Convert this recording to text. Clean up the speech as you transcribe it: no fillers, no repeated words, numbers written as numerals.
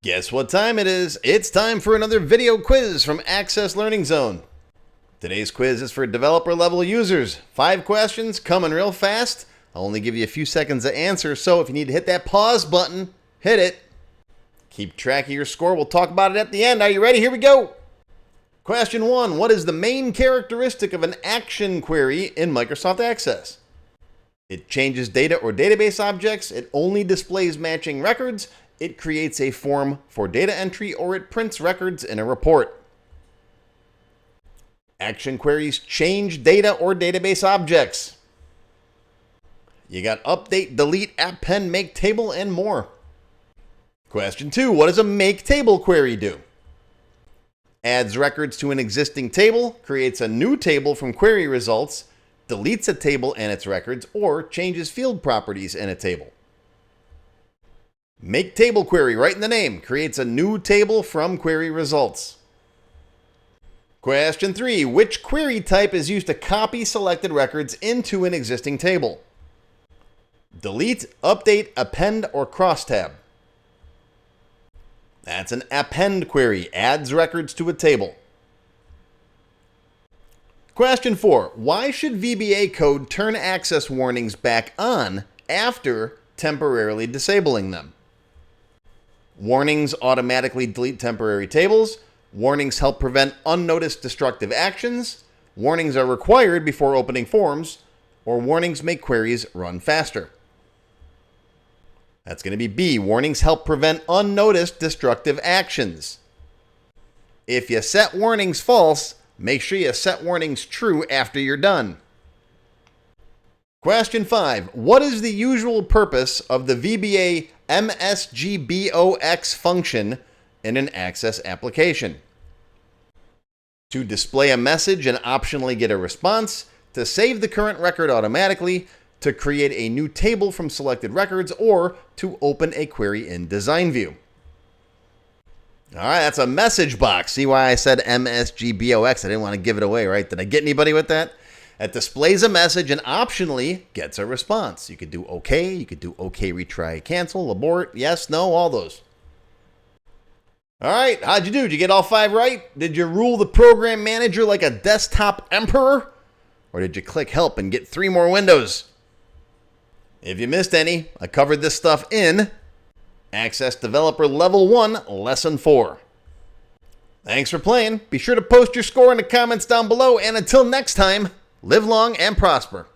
Guess what time it is? It's time for another video quiz from Access Learning Zone. Today's quiz is for developer level users. 5 questions, coming real fast. I'll only give you a few seconds to answer, so if you need to hit that pause button, hit it. Keep track of your score. We'll talk about it at the end. Are you ready? Here we go. Question 1. What is the main characteristic of an action query in Microsoft Access? It changes data or database objects. It only displays matching records. It creates a form for data entry, or it prints records in a report. Action queries change data or database objects. You got update, delete, append, make table, and more. Question 2. What does a make table query do? Adds records to an existing table, creates a new table from query results, deletes a table and its records, or changes field properties in a table. Make table query, right in the name, creates a new table from query results. Question 3. Which query type is used to copy selected records into an existing table? Delete, update, append, or crosstab? That's an append query, adds records to a table. Question 4. Why should VBA code turn access warnings back on after temporarily disabling them? Warnings automatically delete temporary tables. Warnings help prevent unnoticed destructive actions. Warnings are required before opening forms. Or warnings make queries run faster. That's going to be B. Warnings help prevent unnoticed destructive actions. If you set warnings false, make sure you set warnings true after you're done. Question 5. What is the usual purpose of the VBA MsgBox function in an Access application? To display a message and optionally get a response, to save the current record automatically, to create a new table from selected records, or to open a query in Design View. All right, that's a message box. See why I said MsgBox? I didn't want to give it away, right? Did I get anybody with that? It displays a message and optionally gets a response. You could do OK, you could do OK, retry, cancel, abort, yes, no, all those. All right, how'd you do? Did you get all 5 right? Did you rule the program manager like a desktop emperor? Or did you click help and get 3 more windows? If you missed any, I covered this stuff in Access Developer Level 1, Lesson 4. Thanks for playing. Be sure to post your score in the comments down below, and until next time, live long and prosper.